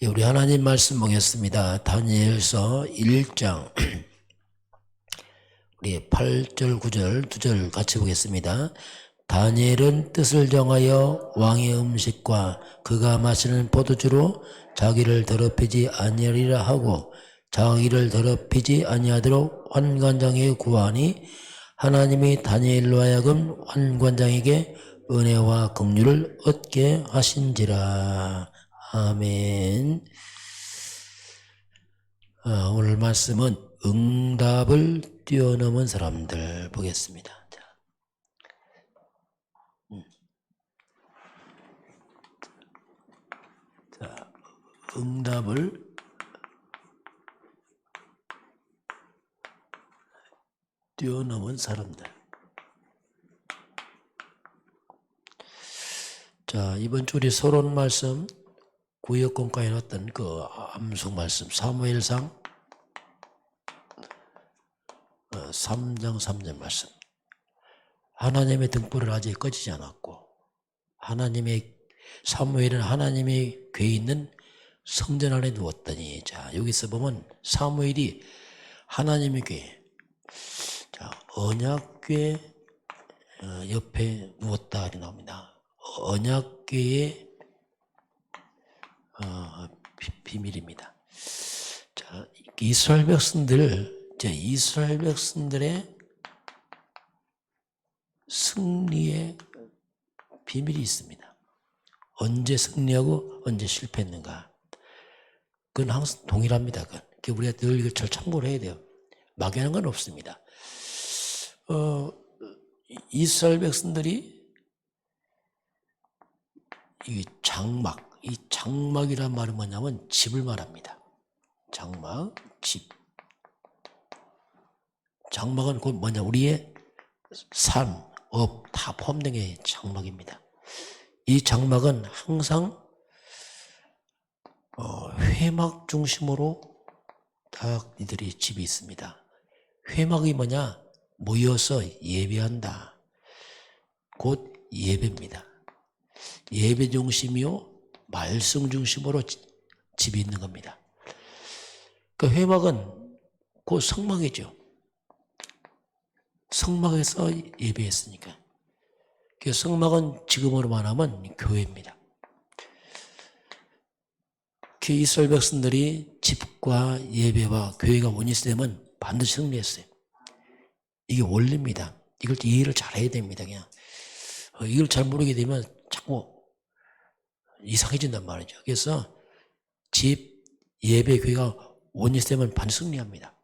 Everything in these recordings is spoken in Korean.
예, 우리 하나님 말씀 보겠습니다. 다니엘서 1장 우리 8절, 9절, 2절 같이 보겠습니다. 다니엘은 뜻을 정하여 왕의 음식과 그가 마시는 포도주로 자기를 더럽히지 아니하리라 하고 자기를 더럽히지 아니하도록 환관장에 구하니 하나님이 다니엘로 하여금 환관장에게 은혜와 긍휼을 얻게 하신지라. 아멘. 오늘 말씀은 응답을 뛰어넘은 사람들 보겠습니다. 자, 응답을 뛰어넘은 사람들. 자, 이번 주 우리 서론 말씀 구역공과에 나왔던 그 암송 말씀 사무엘상 3장 3절 말씀. 하나님의 등불을 아직 꺼지지 않았고 사무엘은 하나님의 궤에 있는 성전 안에 누웠더니, 자, 여기서 보면 사무엘이 하나님의 궤, 자, 언약궤 옆에 누웠다 이렇게 나옵니다. 언약궤의 비밀입니다. 자, 이스라엘 백성들의 승리의 비밀이 있습니다. 언제 승리하고 언제 실패했는가, 그건 항상 동일합니다. 그건 우리가 늘 이걸 잘 참고를 해야 돼요. 막연한 건 없습니다. 이스라엘 백성들이 이 장막이란 말은 뭐냐면 집을 말합니다. 장막, 집. 장막은 곧 뭐냐, 우리의 삶, 업 다 포함된 게 장막입니다. 이 장막은 항상 회막 중심으로 딱 이들이 집이 있습니다. 회막이 뭐냐? 모여서 예배한다. 곧 예배입니다. 예배 중심이요 말씀 중심으로 집이 있는 겁니다. 그 회막은 곧 성막이죠. 성막에서 예배했으니까. 그 성막은 지금으로 말하면 교회입니다. 그 이스라엘 백성들이 집과 예배와 교회가 원리되면 반드시 승리했어요. 이게 원리입니다. 이걸 이해를 잘 해야 됩니다. 그냥 이걸 잘 모르게 되면 자꾸 이상해진단 말이죠. 그래서 집, 예배, 교회가 원리되면 반드시 승리합니다.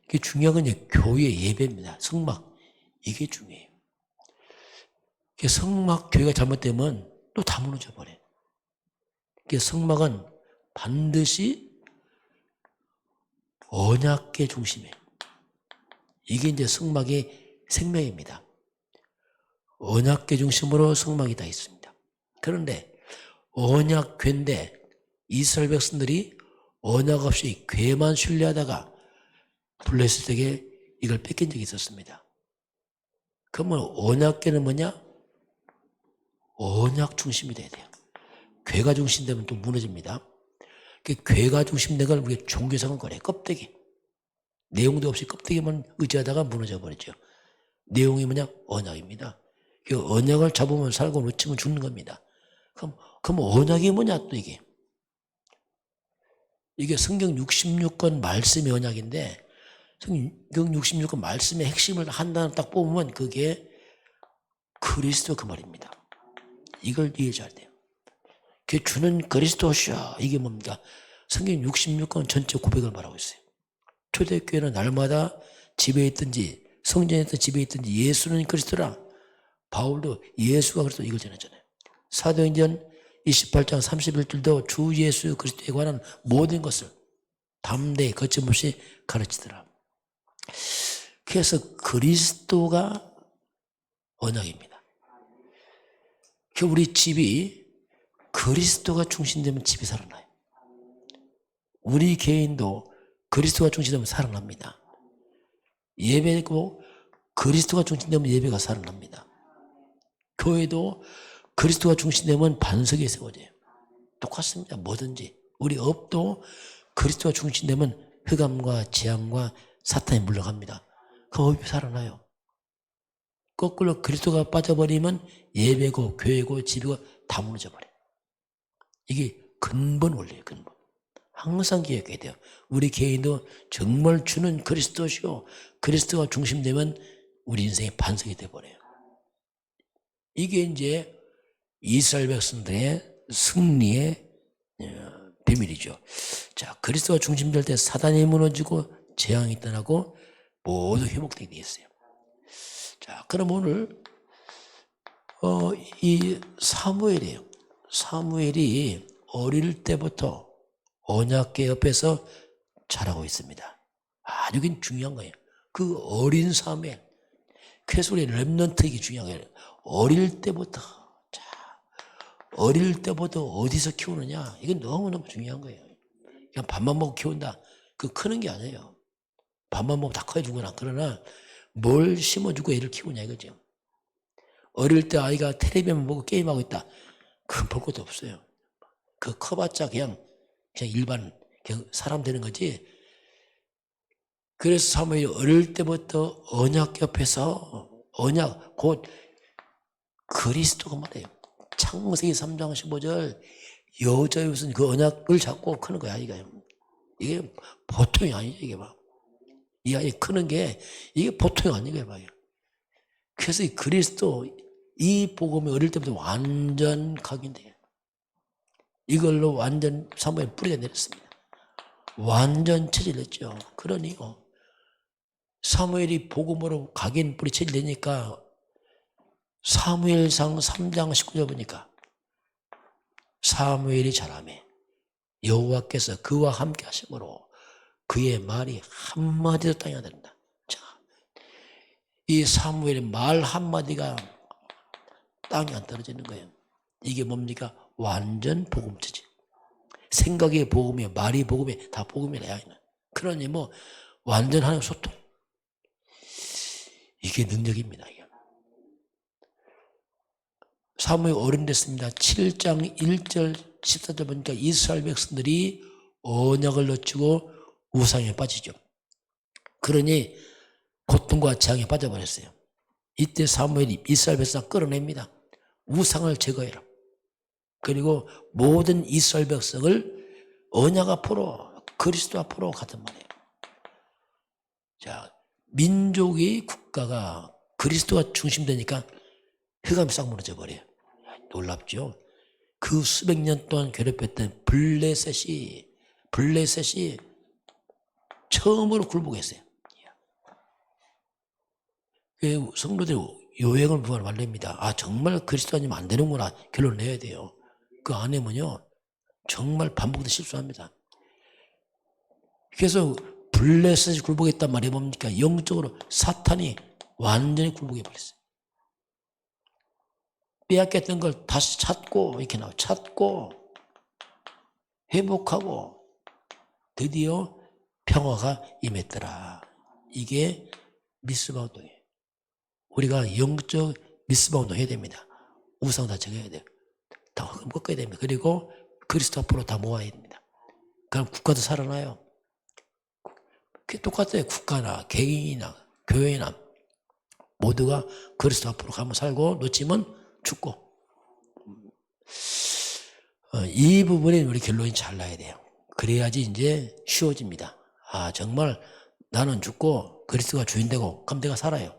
이게 중요한 건 이제 교회 예배입니다. 성막, 이게 중요해요. 성막, 교회가 잘못되면 또 다 무너져 버려요. 성막은 반드시 언약궤 중심이에요. 이게 이제 성막의 생명입니다. 언약궤 중심으로 성막이 다 있습니다. 그런데 언약궤인데 이스라엘 백성들이 언약 없이 궤만 신뢰하다가 블레셋에게 이걸 뺏긴 적이 있었습니다. 그러면 언약궤는 뭐냐? 언약 중심이 돼야 돼요. 궤가 중심되면 또 무너집니다. 궤가 중심된 걸 우리가 종교상은 거래. 껍데기. 내용도 없이 껍데기만 의지하다가 무너져 버리죠. 내용이 뭐냐? 언약입니다. 그 언약을 잡으면 살고 놓치면 죽는 겁니다. 그럼 언약이 뭐냐 또 이게. 이게 성경 66권 말씀의 언약인데, 성경 66권 말씀의 핵심을 한 단어 딱 뽑으면 그게 그리스도 그 말입니다. 이걸 이해해야 돼요. 그 주는 그리스도시야. 이게 뭡니까? 성경 66권 전체 고백을 말하고 있어요. 초대교회는 날마다 집에 있든지 성전에 있든 집에 있든지 예수는 그리스도라. 바울도 예수가 그리스도 이걸 전했잖아요. 사도행전 28장 31절도 주 예수 그리스도에 관한 모든 것을 담대히 거침없이 가르치더라. 그래서 그리스도가 언약입니다. 우리 집이 그리스도가 중심되면 집이 살아나요. 우리 개인도 그리스도가 중심되면 살아납니다. 예배고 그리스도가 중심되면 예배가 살아납니다. 교회도 그리스도가 중심되면 반석이 세워져요. 똑같습니다. 뭐든지. 우리 업도 그리스도가 중심되면 흑암과 재앙과 사탄이 물러갑니다. 그럼 업이 살아나요. 거꾸로 그리스도가 빠져버리면 예배고 교회고 집이고 다 무너져 버려요. 이게 근본 원리예요. 근본. 항상 기억해야 돼요. 우리 개인도 정말 주는 그리스도시요. 그리스도가 중심되면 우리 인생이 반석이 돼버려요. 이게 이제 이스라엘 백성들의 승리의 비밀이죠. 자, 그리스도가 중심될 때 사단이 무너지고 재앙이 떠나고 모두 회복되게 되어 있어요. 자, 그럼 오늘 이 사무엘이에요. 사무엘이 어릴 때부터 언약궤 옆에서 자라고 있습니다. 아주 중요한 거예요. 그 어린 사무엘, 쾌솔의 렘넌트, 중요한 거예요. 어릴 때부터, 자, 어릴 때부터 어디서 키우느냐, 이건 너무너무 중요한 거예요. 그냥 밥만 먹고 키운다, 그 크는 게 아니에요. 밥만 먹고 다 커지거나. 그러나 뭘 심어주고 애를 키우냐 이거죠. 어릴 때 아이가 텔레비전 보고 게임하고 있다, 그건 볼 것도 없어요. 그 커봤자 그냥 일반 그냥 사람 되는 거지. 그래서 사무엘이 어릴 때부터 언약 옆에서, 언약 곧 그리스도가 말이에요. 창세기 3장 15절 여자의 옷은 그 언약을 잡고 크는 거야. 이게 보통이 아니죠. 이게 막 이 아이 크는 게 이게 보통이 아니게 봐요. 그래서 이 그리스도, 이 복음이 어릴 때부터 완전 각인돼요. 이걸로 완전 사무엘 뿌리가 내렸습니다. 완전 체질냈죠. 그러니 사무엘이 복음으로 각인 뿌리 체질내니까 사무엘상 3장 19절 보니까 사무엘이 자라매 여호와께서 그와 함께 하심으로 그의 말이 한마디도 땅에 안 된다. 자, 이 사무엘의 말 한마디가 땅에 안 떨어지는 거예요. 이게 뭡니까? 완전 복음체질. 생각이 복음이에요. 말이 복음이에요. 다 복음이래요. 그러니 완전 하나님 소통. 이게 능력입니다. 이게. 사무엘 어른 됐습니다. 7장 1절 14절 보니까 이스라엘 백성들이 언약을 놓치고 우상에 빠지죠. 그러니 고통과 재앙에 빠져버렸어요. 이때 사무엘이 이스라엘 백성 끌어냅니다. 우상을 제거해라. 그리고 모든 이스라엘 백성을 언약 앞으로, 그리스도 앞으로 가단 말이에요. 자, 민족이, 국가가 그리스도가 중심되니까 흑암이 싹 무너져 버려요. 놀랍죠? 그 수백 년 동안 괴롭혔던 블레셋이 처음으로 굴복했어요. 성도들이 요행을 부활 말립니다. 아, 정말 그리스도 아니면 안 되는구나 결론을 내야 돼요. 그 안 하면요 정말 반복해서 실수합니다. 그래서 블레셋이 굴복했단 말이 뭡니까? 영적으로 사탄이 완전히 굴복해버렸어요. 빼앗겼던 걸 다시 찾고, 이렇게 나와 찾고 회복하고 드디어 평화가 임했더라. 이게 미스바 운동이에요. 우리가 영적 미스바 운동 해야 됩니다. 우상 다 제거해야 돼요. 다 흑암 꺾어야 됩니다. 그리고 그리스도 앞으로 다 모아야 됩니다. 그럼 국가도 살아나요. 그게 똑같아요. 국가나 개인이나 교회나 모두가 그리스도 앞으로 가면 살고 놓치면 죽고. 이 부분에 우리 결론이 잘 나야 돼요. 그래야지 이제 쉬워집니다. 아, 정말 나는 죽고 그리스도가 주인되고 그럼 내가 살아요.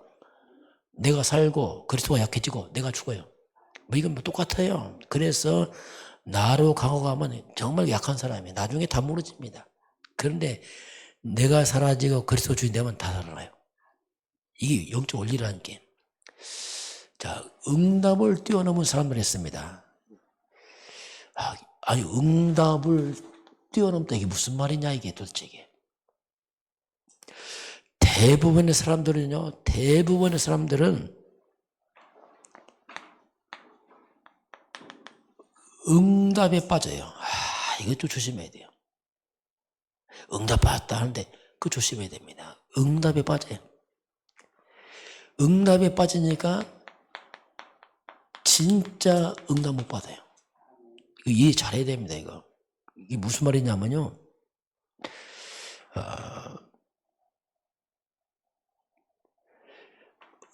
내가 살고 그리스도가 약해지고 내가 죽어요. 이건 똑같아요. 그래서 나로 강화가면 정말 약한 사람이에요. 나중에 다 무너집니다. 그런데 내가 사라지고 그리스도 주인 되면 다 살아나요. 이게 영적 원리라는 게. 자, 응답을 뛰어넘은 사람들 했습니다. 아니, 응답을 뛰어넘다 이게 무슨 말이냐 이게 도대체 이게. 대부분의 사람들은 응답에 빠져요. 이거 좀 조심해야 돼요. 응답 받았다 하는데 그거 조심해야 됩니다. 응답에 빠져요. 응답에 빠지니까 진짜 응답 못 받아요. 이해 잘해야 됩니다, 이거. 이게 무슨 말이냐면요.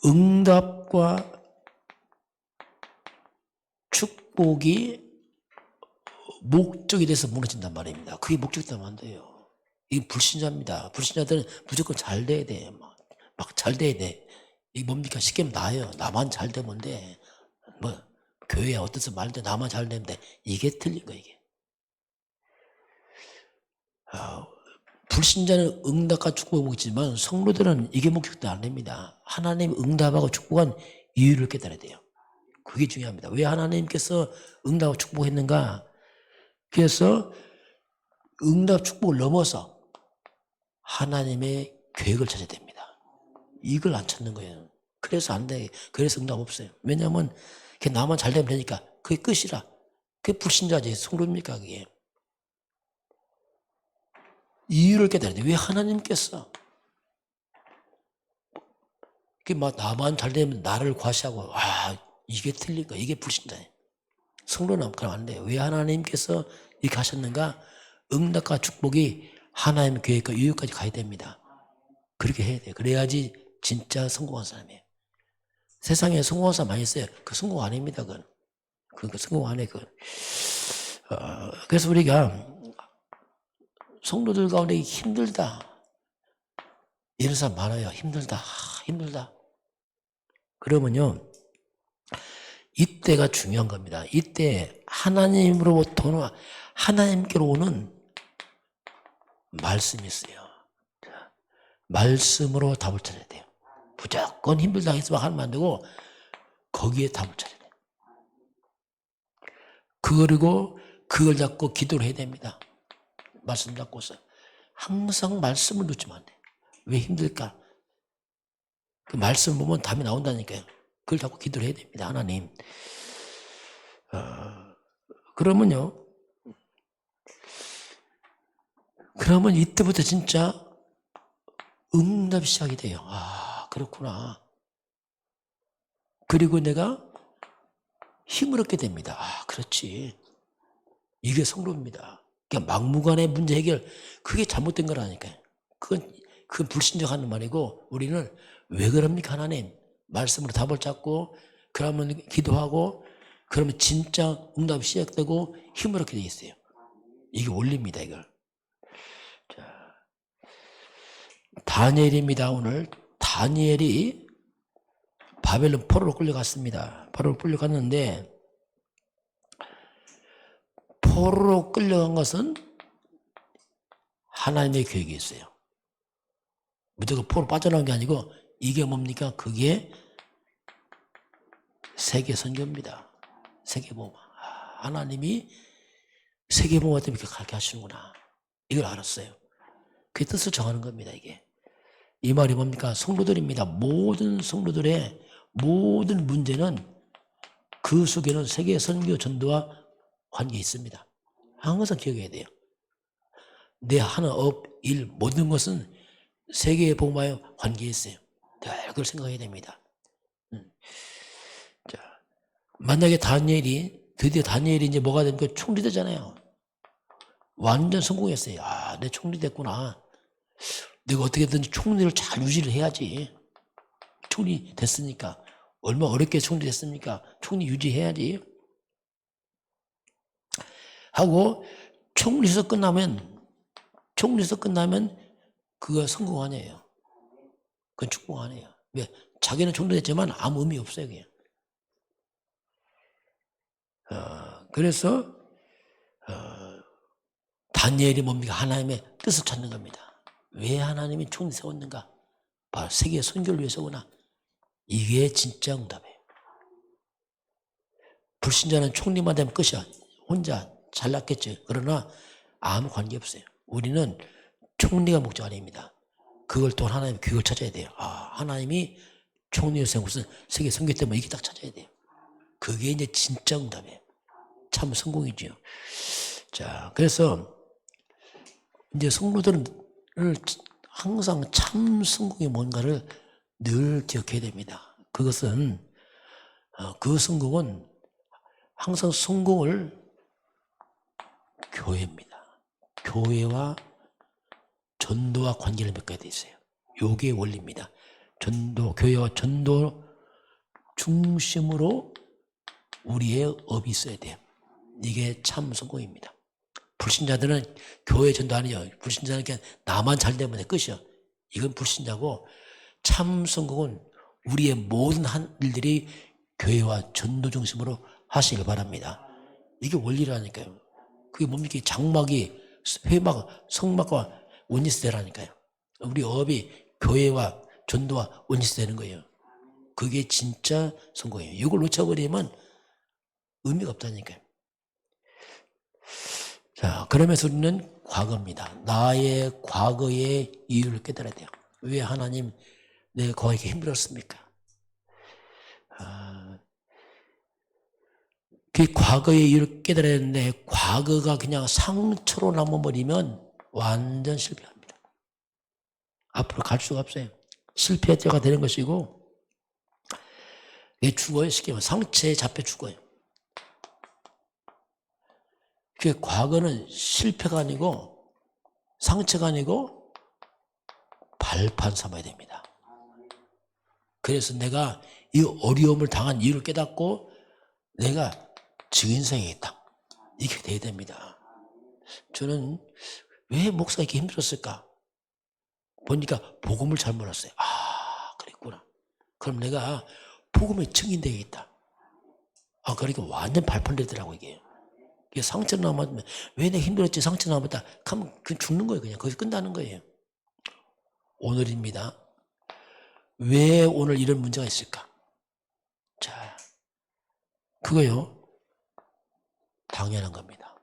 응답과 축복이 목적이 돼서 무너진단 말입니다. 그게 목적이 되면 안 돼요. 이게 불신자입니다. 불신자들은 무조건 잘 돼야 돼. 막 잘 돼야 돼. 이게 뭡니까? 쉽게 나예요. 나만 잘 되면 돼. 뭐 교회에 어때서 말돼 나만 잘 되면 돼. 이게 틀린 거예요. 이게. 불신자는 응답과 축복을 먹지만 성도들은 이게 목적도 안 됩니다. 하나님 응답하고 축복한 이유를 깨달아야 돼요. 그게 중요합니다. 왜 하나님께서 응답하고 축복했는가? 그래서 응답 축복을 넘어서 하나님의 계획을 찾아야 됩니다. 이걸 안 찾는 거예요. 그래서 안 돼. 그래서 응답 없어요. 왜냐하면 나만 잘 되면 되니까 그게 끝이라. 그게 불신자지. 성도입니까 그게. 이유를 깨달아야 돼. 왜 하나님께서 막 나만 잘 되면 나를 과시하고 이게 틀린 거야. 이게 불신자예요. 성도는 그럼 안 돼요. 왜 하나님께서 이렇게 하셨는가? 응답과 축복이 하나님의 계획과 이유까지 가야 됩니다. 그렇게 해야 돼요. 그래야지 진짜 성공한 사람이에요. 세상에 성공한 사람 많이 있어요. 그 성공 아닙니다. 그건. 그 성공 안 해. 그건. 그래서 우리가 성도들 가운데 힘들다. 이런 사람 많아요. 힘들다. 힘들다. 그러면요. 이때가 중요한 겁니다. 이때 하나님께로 오는 말씀이 있어요. 말씀으로 답을 찾아야 돼요. 무조건 힘들다 해서 하면 안 되고 거기에 답을 찾아야 돼요. 그리고 그걸 잡고 기도를 해야 됩니다. 말씀 잡고서 항상 말씀을 놓치면 안 돼요. 왜 힘들까? 그 말씀 보면 답이 나온다니까요. 그걸 잡고 기도를 해야 됩니다. 하나님. 그러면 이때부터 진짜 응답이 시작이 돼요. 그렇구나. 그리고 내가 힘을 얻게 됩니다. 그렇지. 이게 성도입니다. 그러니까 막무가내 문제 해결, 그게 잘못된 거라니까요. 그건 불신적하는 말이고, 우리는 왜 그럽니까, 하나님? 말씀으로 답을 찾고, 그러면 기도하고, 그러면 진짜 응답이 시작되고 힘을 얻게 돼 있어요. 이게 원리입니다, 이걸. 자, 다니엘입니다, 오늘. 다니엘이 바벨론 포로로 끌려갔습니다. 포로로 끌려갔는데, 포로로 끌려간 것은 하나님의 계획이 있어요. 무조건 포로 빠져나온 게 아니고 이게 뭡니까? 그게 세계 선교입니다. 세계복음. 하나님이 세계복음 때문에 그렇게 하시는구나. 이걸 알았어요. 그 뜻을 정하는 겁니다. 이게. 이 말이 뭡니까? 성도들입니다. 모든 성도들의 모든 문제는 그 속에는 세계 선교 전도와 관계 있습니다. 항상 기억해야 돼요. 내 하는 업, 일, 모든 것은 세계의 복음과의 관계에 있어요. 그걸 생각해야 됩니다. 자, 만약에 드디어 다니엘이 이제 뭐가 됩니까? 총리 되잖아요. 완전 성공했어요. 내 총리 됐구나. 내가 어떻게든 총리를 잘 유지를 해야지. 총리 됐으니까. 얼마 어렵게 총리 됐습니까? 총리 유지해야지. 하고 총리에서 끝나면 그거 성공 아니에요. 그건 축복 아니에요. 왜? 자기는 총리 됐지만 아무 의미 없어요. 그게. 그래서 다니엘이 뭡니까? 하나님의 뜻을 찾는 겁니다. 왜 하나님이 총리 세웠는가? 바로 세계 선교를 위해서구나. 이게 진짜 응답이에요. 불신자는 총리만 되면 끝이야. 혼자 잘났겠죠. 그러나 아무 관계없어요. 우리는 총리가 목적 아닙니다. 그걸 또 하나님 교육을 찾아야 돼요. 하나님이 총리를 세운 것은 세계 선교 때문에 이게 딱 찾아야 돼요. 그게 이제 진짜 응답이에요. 참 성공이죠. 자, 그래서 이제 성도들은 항상 참 성공이 뭔가를 늘 기억해야 됩니다. 그것은 그 성공은 항상 성공을 교회입니다. 교회와 전도와 관계를 맺게 돼 있어요. 요게 원리입니다. 전도, 교회와 전도 중심으로 우리의 업이 있어야 돼요. 이게 참 성공입니다. 불신자들은 교회 전도 아니에요. 불신자는 그냥 나만 잘 되면 끝이요. 이건 불신자고, 참 성공은 우리의 모든 일들이 교회와 전도 중심으로 하시길 바랍니다. 이게 원리라니까요. 그게 뭡니까? 장막이 회막, 성막과 원리스 되라니까요. 우리 업이 교회와 전도와 원리스 되는 거예요. 그게 진짜 성공이에요. 이걸 놓쳐버리면 의미가 없다니까요. 자, 그러면서 우리는 과거입니다. 나의 과거의 이유를 깨달아야 돼요. 왜 하나님 내 과거에 힘들었습니까? 그 과거의 이유를 깨달아야 되는데, 과거가 그냥 상처로 남아버리면 완전 실패합니다. 앞으로 갈 수가 없어요. 실패의 때가 되는 것이고, 이게 죽어요. 쉽게 말하면 상처에 잡혀 죽어요. 그 과거는 실패가 아니고 상처가 아니고 발판 삼아야 됩니다. 그래서 내가 이 어려움을 당한 이유를 깨닫고 내가 증인성이 있다. 이렇게 돼야 됩니다. 저는 왜 목사가 이렇게 힘들었을까? 보니까 복음을 잘 몰랐어요. 아, 그랬구나. 그럼 내가 복음의 증인되겠다. 아, 그러니까 완전 발판되더라고 이게. 이게 상처 남았으면 왜 내가 힘들었지? 상처 남았다. 하면 그냥 죽는 거예요. 그냥 거기서 끝나는 거예요. 오늘입니다. 왜 오늘 이런 문제가 있을까? 자, 그거요. 당연한 겁니다.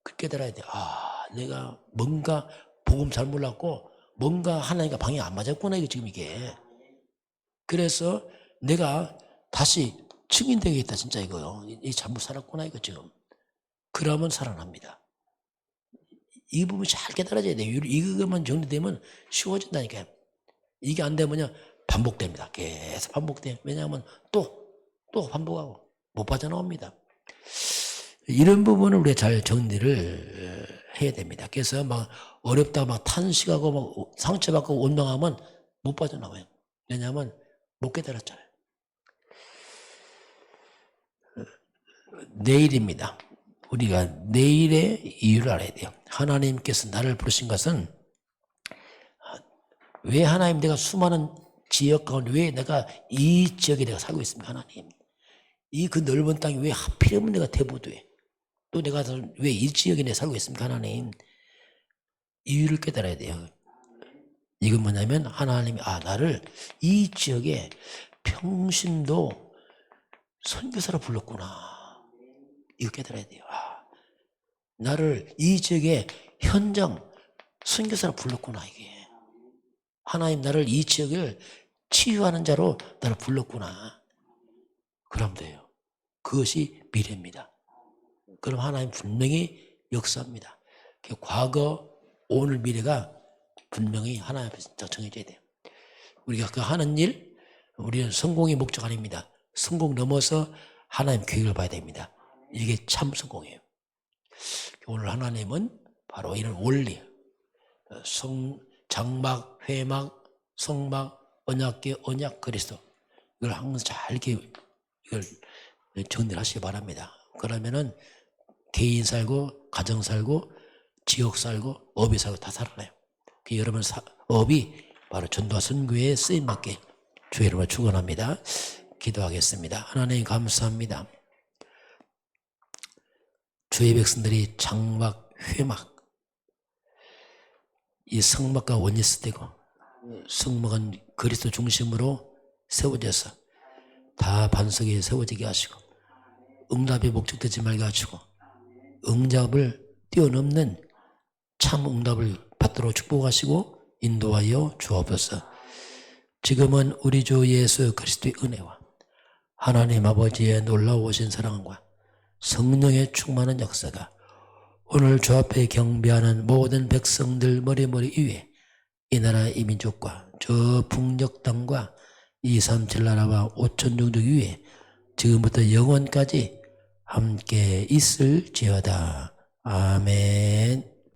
그 깨달아야 돼. 아, 내가 뭔가 복음 잘 몰랐고 뭔가 하나님과 방향 안 맞았구나 이거 지금 이게. 그래서 내가 다시 증인되겠다 진짜 이거요. 이 잘못 살았구나 이거 지금. 그러면 살아납니다. 이 부분 잘 깨달아져야 돼요. 이거만 정리되면 쉬워진다니까요. 이게 안 되면요 반복됩니다. 계속 반복돼요. 왜냐하면 또 반복하고 못 빠져나옵니다. 이런 부분을 우리가 잘 정리를 해야 됩니다. 그래서 막 어렵다 막 탄식하고 막 상처받고 원망하면 못 빠져나와요. 왜냐하면 못 깨달았잖아요. 내일입니다. 우리가 내일의 이유를 알아야 돼요. 하나님께서 나를 부르신 것은 왜 하나님 내가 수많은 지역 가운데 왜 내가 이 지역에 내가 살고 있습니까? 하나님. 이 그 넓은 땅에 왜 하필이면 내가 대보도에 또 내가 왜 이 지역에 내가 살고 있습니까? 하나님. 이유를 깨달아야 돼요. 이건 뭐냐면 하나님이 나를 이 지역에 평신도 선교사로 불렀구나. 이거 깨달아야 돼요. 나를 이 지역에 현장 선교사로 불렀구나 이게. 하나님 나를 이 지역을 치유하는 자로 나를 불렀구나. 그럼 돼요. 그것이 미래입니다. 그럼 하나님 분명히 역사합니다. 과거, 오늘, 미래가 분명히 하나님 앞에서 정해져야 돼요. 우리가 그 하는 일, 우리는 성공이 목적 아닙니다. 성공 넘어서 하나님 계획을 봐야 됩니다. 이게 참 성공이에요. 오늘 하나님은 바로 이런 원리, 장막, 회막, 성막, 언약궤, 언약, 그리스도 이걸 항상 잘 이걸 정리를 하시기 바랍니다. 그러면은 개인 살고, 가정 살고, 지역 살고, 업이 살고 다 살아나요. 여러분 업이 바로 전도와 선교에 쓰임받게 주의 이름으로 축원합니다. 기도하겠습니다. 하나님 감사합니다. 주의 백성들이 장막, 회막, 이 성막과 원리스되고 성막은 그리스도 중심으로 세워져서 다 반석에 세워지게 하시고 응답에 목적되지 말게 하시고 응답을 뛰어넘는 참 응답을 받도록 축복하시고 인도하여 주옵소서. 지금은 우리 주 예수 그리스도의 은혜와 하나님 아버지의 놀라우신 사랑과 성령의 충만한 역사가 오늘 주 앞에 경배하는 모든 백성들 머리머리 위에 이 나라 이 민족과 저 북녘 땅과 237 나라와 5천 종족 위에 지금부터 영원까지 함께 있을지어다. 아멘.